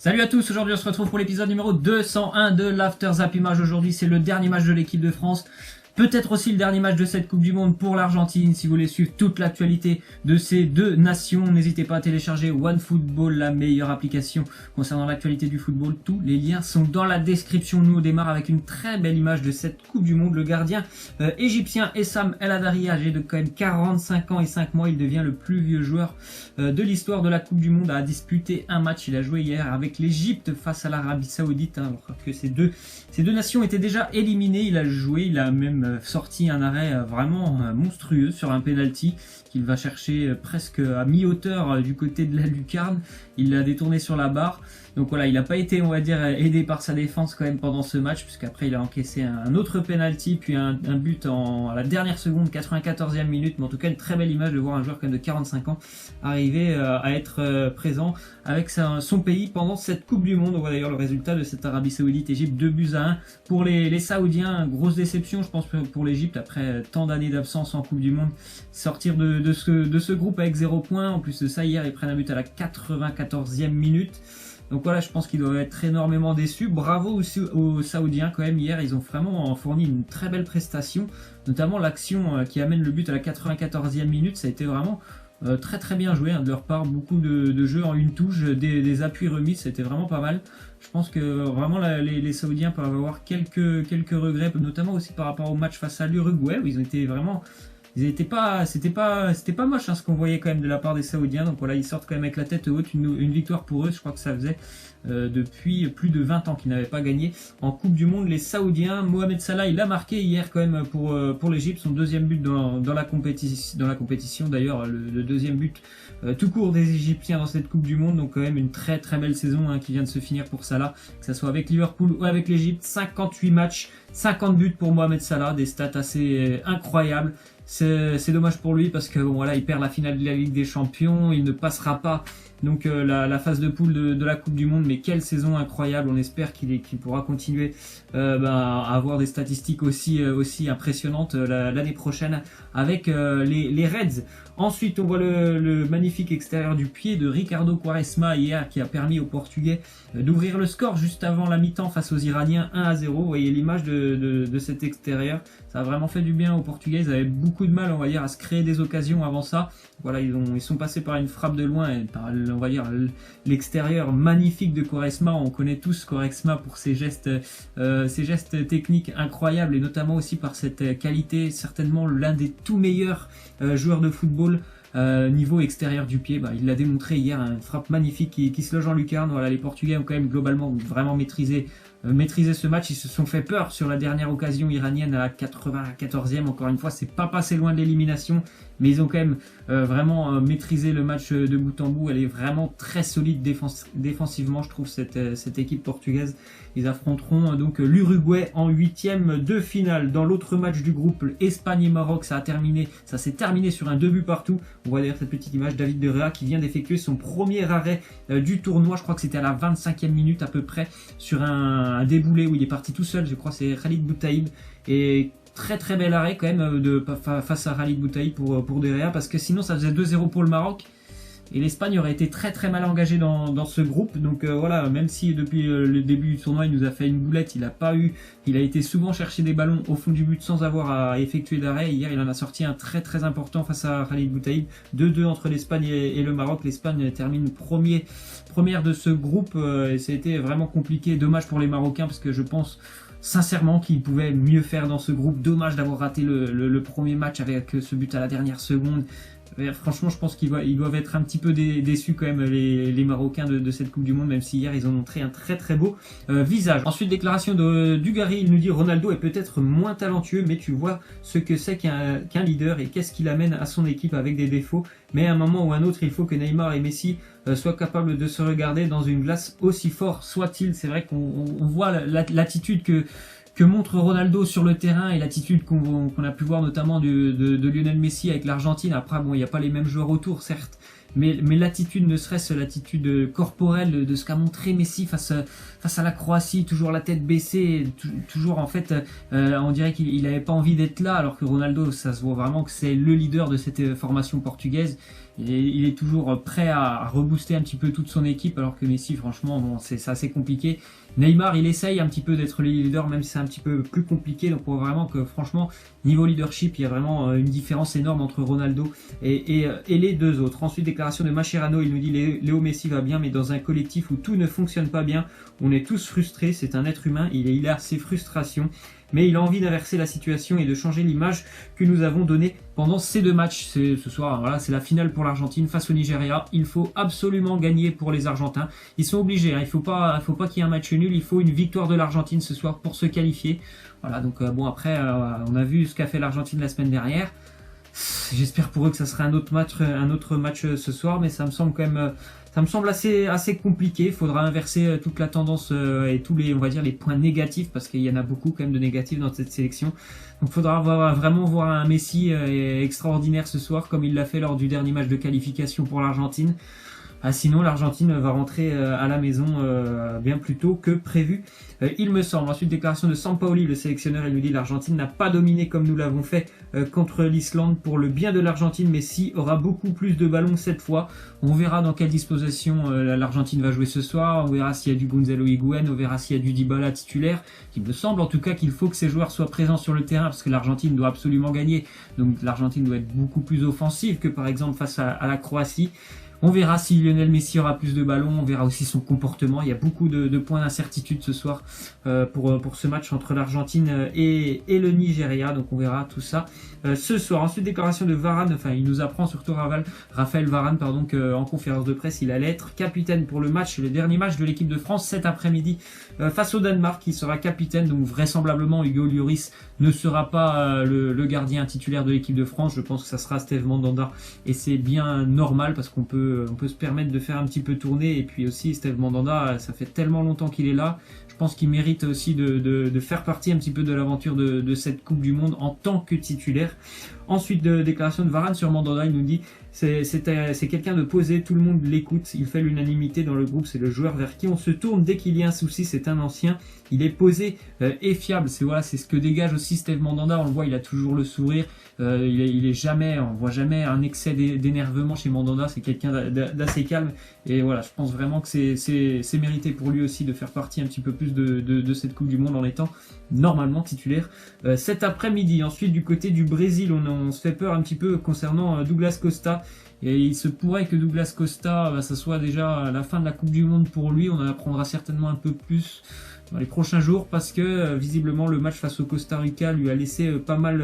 Salut à tous, aujourd'hui on se retrouve pour l'épisode numéro 201 de l'After Zap Image. Aujourd'hui c'est le dernier match de l'équipe de France. Peut-être aussi le dernier match de cette Coupe du Monde pour l'Argentine. Si vous voulez suivre toute l'actualité de ces deux nations, n'hésitez pas à télécharger OneFootball, la meilleure application concernant l'actualité du football. Tous les liens sont dans la description. Nous on démarre avec une très belle image de cette Coupe du Monde. Le gardien égyptien Essam El Hadary, âgé de quand même 45 ans et 5 mois, il devient le plus vieux joueur de l'histoire de la Coupe du Monde, a disputé un match. Il a joué hier avec l'Égypte face à l'Arabie Saoudite, alors que ces deux nations étaient déjà éliminées. Il a joué, il a même sorti un arrêt vraiment monstrueux sur un penalty qu'il va chercher presque à mi-hauteur du côté de la lucarne. Il l'a détourné sur la barre. Donc voilà, il n'a pas été, on va dire, aidé par sa défense quand même pendant ce match, puisqu'après il a encaissé un autre penalty, puis un but à la dernière seconde, 94e minute. Mais en tout cas, une très belle image de voir un joueur quand même de 45 ans arriver à être présent avec son pays pendant cette Coupe du Monde. On voit d'ailleurs le résultat de cette Arabie Saoudite-Égypte, 2-1 pour les Saoudiens. Grosse déception, je pense, pour l'Égypte après tant d'années d'absence en Coupe du Monde. Sortir de ce groupe avec 0 points. En plus de ça, hier, ils prennent un but à la 94e minute. Donc voilà, je pense qu'ils doivent être énormément déçus. Bravo aussi aux Saoudiens quand même. Hier, ils ont vraiment fourni une très belle prestation. Notamment l'action qui amène le but à la 94e minute. Ça a été vraiment très très bien joué de leur part. Beaucoup de jeux en une touche, des appuis remis. C'était vraiment pas mal. Je pense que vraiment les Saoudiens peuvent avoir quelques regrets, notamment aussi par rapport au match face à l'Uruguay où ils ont été vraiment... c'était pas moche ce qu'on voyait quand même de la part des Saoudiens. Donc voilà, ils sortent quand même avec la tête haute, une victoire pour eux. Je crois que ça faisait depuis plus de 20 ans qu'ils n'avaient pas gagné en Coupe du Monde. Les Saoudiens, Mohamed Salah, il a marqué hier quand même pour l'Égypte, son deuxième but dans la compétition. D'ailleurs, le deuxième but tout court des Égyptiens dans cette Coupe du Monde. Donc quand même une très très belle saison qui vient de se finir pour Salah, que ce soit avec Liverpool ou avec l'Égypte. 58 matchs, 50 buts pour Mohamed Salah, des stats assez incroyables. C'est dommage pour lui parce que bon, voilà, il perd la finale de la Ligue des Champions, il ne passera pas donc la phase de poule de la Coupe du Monde, mais quelle saison incroyable. On espère qu'il pourra continuer à avoir des statistiques aussi impressionnantes l'année prochaine avec les Reds. Ensuite, on voit le magnifique extérieur du pied de Ricardo Quaresma hier qui a permis aux Portugais d'ouvrir le score juste avant la mi-temps face aux Iraniens 1-0. Vous voyez l'image de cet extérieur. Ça a vraiment fait du bien aux Portugais. Ils avaient beaucoup de mal, on va dire, à se créer des occasions avant ça. Voilà, ils sont passés par une frappe de loin et par, on va dire, l'extérieur magnifique de Quaresma. On connaît tous Quaresma pour ses gestes techniques incroyables et notamment aussi par cette qualité, certainement l'un des tout meilleurs joueurs de football. Niveau extérieur du pied, il l'a démontré hier, une frappe magnifique qui se loge en lucarne. Voilà, les Portugais ont quand même globalement vraiment maîtrisé ce match. Ils se sont fait peur sur la dernière occasion iranienne à la 94e. Encore une fois, c'est pas passé loin de l'élimination, mais ils ont quand même vraiment maîtrisé le match de bout en bout. Elle est vraiment très solide défensivement, je trouve, cette équipe portugaise. Ils affronteront donc l'Uruguay en 8e de finale. Dans l'autre match du groupe, Espagne et Maroc, ça s'est terminé sur un 2 buts partout. On voit d'ailleurs cette petite image, David De Gea qui vient d'effectuer son premier arrêt du tournoi. Je crois que c'était à la 25e minute à peu près, sur un déboulé où il est parti tout seul. Je crois que c'est Khalid Boutaïb. Et très très bel arrêt quand même face à Khalid Boutaïb pour De Gea, parce que sinon ça faisait 2-0 pour le Maroc. Et l'Espagne aurait été très très mal engagée dans ce groupe. Donc voilà, même si depuis le début du tournoi il nous a fait une boulette, il a été souvent chercher des ballons au fond du but sans avoir à effectuer d'arrêt. Hier il en a sorti un très très important face à Khalid Boutaïb. 2-2 entre l'Espagne et le Maroc. L'Espagne termine première de ce groupe et ça a été vraiment compliqué. Dommage pour les Marocains parce que je pense sincèrement qu'ils pouvaient mieux faire dans ce groupe. Dommage d'avoir raté le premier match avec ce but à la dernière seconde. Franchement, je pense qu'ils doivent être un petit peu déçus quand même, les Marocains de cette Coupe du Monde, même si hier ils ont montré un très très beau visage. Ensuite, déclaration de Dugarry, il nous dit: Ronaldo est peut-être moins talentueux, mais tu vois ce que c'est qu'un leader et qu'est-ce qu'il amène à son équipe avec des défauts. Mais à un moment ou à un autre, il faut que Neymar et Messi soient capables de se regarder dans une glace, aussi fort soit-il. C'est vrai qu'on voit l'attitude que montre Ronaldo sur le terrain et l'attitude qu'on a pu voir notamment de Lionel Messi avec l'Argentine. Après, bon, il n'y a pas les mêmes joueurs autour, certes, mais l'attitude, ne serait-ce l'attitude corporelle de ce qu'a montré Messi face à la Croatie, toujours la tête baissée, toujours en fait, on dirait qu'il n'avait pas envie d'être là, alors que Ronaldo, ça se voit vraiment que c'est le leader de cette formation portugaise. il est toujours prêt à rebooster un petit peu toute son équipe, alors que Messi, franchement, bon, c'est assez compliqué. Neymar, il essaye un petit peu d'être le leader, même si c'est un petit peu plus compliqué. Donc on voit vraiment que franchement, niveau leadership, il y a vraiment une différence énorme entre Ronaldo et les deux autres. Ensuite, déclaration de Mascherano, il nous dit Léo Messi va bien, mais dans un collectif où tout ne fonctionne pas bien, on est tous frustrés, c'est un être humain, il a ses frustrations. Mais il a envie d'inverser la situation et de changer l'image que nous avons donnée pendant ces deux matchs. Ce soir, voilà, c'est la finale pour l'Argentine face au Nigeria. Il faut absolument gagner pour les Argentins. Ils sont obligés, hein. Il faut pas qu'il y ait un match nul. Il faut une victoire de l'Argentine ce soir pour se qualifier. Voilà, donc bon, après, on a vu ce qu'a fait l'Argentine la semaine dernière. J'espère pour eux que ça sera un autre match ce soir, mais ça me semble quand même... Ça me semble assez compliqué. Il faudra inverser toute la tendance et tous les, on va dire, les points négatifs, parce qu'il y en a beaucoup quand même de négatifs dans cette sélection. Donc il faudra vraiment voir un Messi extraordinaire ce soir, comme il l'a fait lors du dernier match de qualification pour l'Argentine. Sinon, l'Argentine va rentrer à la maison bien plus tôt que prévu, il me semble. Ensuite, déclaration de Sampaoli, le sélectionneur, il nous dit l'Argentine n'a pas dominé comme nous l'avons fait contre l'Islande. Pour le bien de l'Argentine, Messi aura beaucoup plus de ballons cette fois. On verra dans quelle disposition l'Argentine va jouer ce soir. On verra s'il y a du Gonzalo Higuaín, on verra s'il y a du Dybala titulaire. Il me semble en tout cas qu'il faut que ces joueurs soient présents sur le terrain, parce que l'Argentine doit absolument gagner. Donc l'Argentine doit être beaucoup plus offensive que par exemple face à la Croatie. On verra si Lionel Messi aura plus de ballons, on verra aussi son comportement. Il y a beaucoup de points d'incertitude ce soir pour ce match entre l'Argentine et le Nigeria. Donc on verra tout ça ce soir. Ensuite, déclaration de Varane, enfin il nous apprend surtout Raphaël Varane, qu'en conférence de presse, il allait être capitaine pour le dernier match de l'équipe de France cet après-midi face au Danemark. Il sera capitaine, donc vraisemblablement Hugo Lloris ne sera pas le gardien titulaire de l'équipe de France. Je pense que ça sera Steve Mandanda, et c'est bien normal parce qu'on peut se permettre de faire un petit peu tourner. Et puis aussi Steve Mandanda, ça fait tellement longtemps qu'il est là, je pense qu'il mérite aussi de faire partie un petit peu de l'aventure de cette Coupe du Monde en tant que titulaire. Ensuite, déclaration de Varane sur Mandanda, il nous dit c'est quelqu'un de posé, tout le monde l'écoute, il fait l'unanimité dans le groupe, c'est le joueur vers qui on se tourne dès qu'il y a un souci, c'est un ancien, il est posé et fiable. C'est ce que dégage aussi Steve Mandanda. On le voit, il a toujours le sourire, il est jamais, on voit jamais un excès d'énervement chez Mandanda. C'est quelqu'un d'assez calme, et voilà, je pense vraiment que c'est mérité pour lui aussi de faire partie un petit peu plus de cette Coupe du Monde en étant normalement titulaire cet après-midi. Ensuite, du côté du Brésil, on se fait peur un petit peu concernant Douglas Costa. Et il se pourrait que Douglas Costa, ça soit déjà la fin de la Coupe du Monde pour lui. On en apprendra certainement un peu plus dans les prochains jours, parce que visiblement le match face au Costa Rica lui a laissé pas mal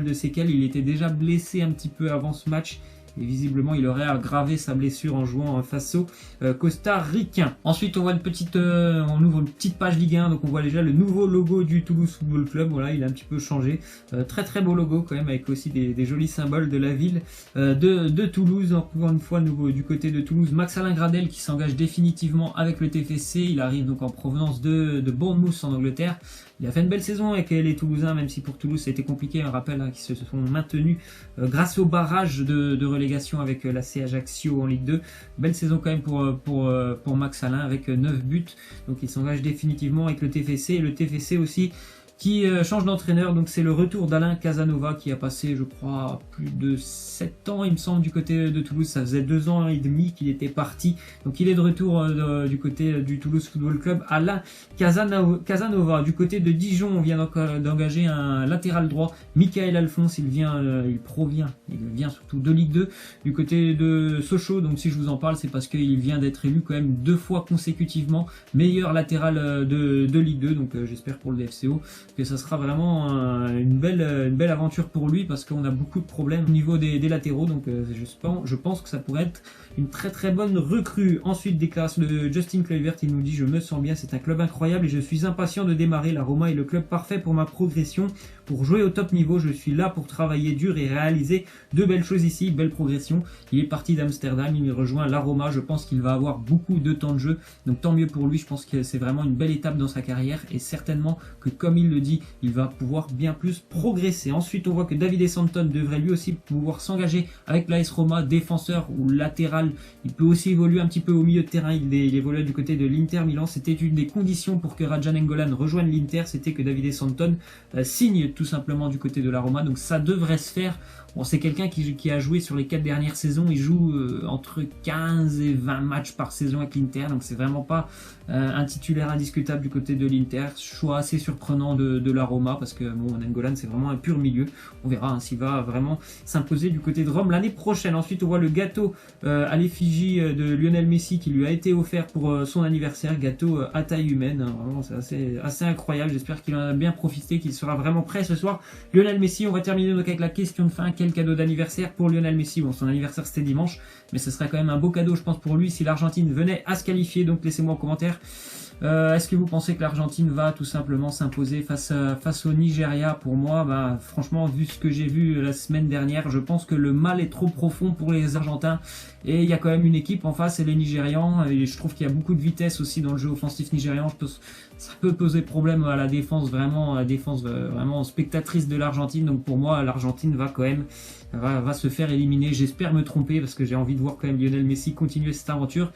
de séquelles. Il était déjà blessé un petit peu avant ce match, et visiblement il aurait aggravé sa blessure en jouant face au Costa Ricain. Ensuite, on voit on ouvre une petite page Ligue 1, donc on voit déjà le nouveau logo du Toulouse Football Club. Voilà, il a un petit peu changé, très très beau logo quand même, avec aussi des jolis symboles de la ville de Toulouse. Encore une fois, nouveau du côté de Toulouse, Max-Alain Gradel qui s'engage définitivement avec le TFC. Il arrive donc en provenance de Bournemouth en Angleterre. Il a fait une belle saison avec les Toulousains, même si pour Toulouse ça a été compliqué. On rappelle qu'ils se sont maintenus grâce au barrage de relégation avec l'AC Ajaccio en Ligue 2. Belle saison quand même pour Max Alain, avec 9 buts. Donc il s'engage définitivement avec le TFC. Et le TFC aussi qui change d'entraîneur, donc c'est le retour d'Alain Casanova, qui a passé, je crois, plus de 7 ans, il me semble, du côté de Toulouse. Ça faisait 2 ans et demi qu'il était parti, donc il est de retour du côté du Toulouse Football Club. Alain Casanova. Du côté de Dijon, on vient d'engager un latéral droit, Michael Alphonse. Il vient surtout de Ligue 2, du côté de Sochaux. Donc si je vous en parle, c'est parce qu'il vient d'être élu quand même 2 fois consécutivement meilleur latéral de Ligue 2, donc j'espère pour le FCO que ça sera vraiment une belle aventure pour lui, parce qu'on a beaucoup de problèmes au niveau des latéraux. Donc je pense que ça pourrait être une très très bonne recrue. Ensuite, déclaration de Justin Kluivert, il nous dit je me sens bien, c'est un club incroyable et je suis impatient de démarrer. La Roma est le club parfait pour ma progression, pour jouer au top niveau. Je suis là pour travailler dur et réaliser de belles choses ici. Belle progression. Il est parti d'Amsterdam, il rejoint la Roma. Je pense qu'il va avoir beaucoup de temps de jeu, donc tant mieux pour lui. Je pense que c'est vraiment une belle étape dans sa carrière, et certainement que, comme il le dit, il va pouvoir bien plus progresser. Ensuite, on voit que Davide Santon devrait lui aussi pouvoir s'engager avec l'AS Roma, défenseur ou latéral. Il peut aussi évoluer un petit peu au milieu de terrain. Il évolue du côté de l'Inter Milan. C'était une des conditions pour que Radja Nainggolan rejoigne l'Inter, c'était que Davide Santon signe peut-être tout simplement du côté de la Roma, donc ça devrait se faire. Bon, c'est quelqu'un qui a joué sur les 4 dernières saisons, il joue entre 15 et 20 matchs par saison avec l'Inter, donc c'est vraiment pas un titulaire indiscutable du côté de l'Inter. Choix assez surprenant de la Roma, parce que bon, Nainggolan c'est vraiment un pur milieu, on verra s'il va vraiment s'imposer du côté de Rome l'année prochaine. Ensuite on voit le gâteau à l'effigie de Lionel Messi qui lui a été offert pour son anniversaire, gâteau à taille humaine, hein, vraiment c'est assez incroyable, j'espère qu'il en a bien profité, qu'il sera vraiment prêt ce soir. Lionel Messi, on va terminer donc avec la question de fin. Quel cadeau d'anniversaire pour Lionel Messi? Bon, son anniversaire c'était dimanche, mais ce serait quand même un beau cadeau je pense pour lui si l'Argentine venait à se qualifier, donc laissez-moi en commentaire. Est-ce que vous pensez que l'Argentine va tout simplement s'imposer face au Nigeria? Pour moi, bah, franchement, vu ce que j'ai vu la semaine dernière, je pense que le mal est trop profond pour les Argentins. Et il y a quand même une équipe en face, c'est les Nigérians. Et je trouve qu'il y a beaucoup de vitesse aussi dans le jeu offensif nigérian. Ça peut poser problème à la défense vraiment spectatrice de l'Argentine. Donc pour moi, l'Argentine va quand même va se faire éliminer. J'espère me tromper parce que j'ai envie de voir quand même Lionel Messi continuer cette aventure.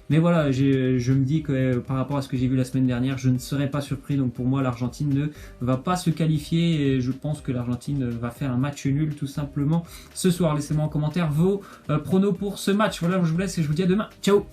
Mais voilà, je me dis que par rapport à ce que j'ai vu la semaine dernière, je ne serais pas surpris. Donc pour moi, l'Argentine ne va pas se qualifier. Et je pense que l'Argentine va faire un match nul tout simplement ce soir. Laissez-moi en commentaire vos pronos pour ce match. Voilà, je vous laisse et je vous dis à demain. Ciao!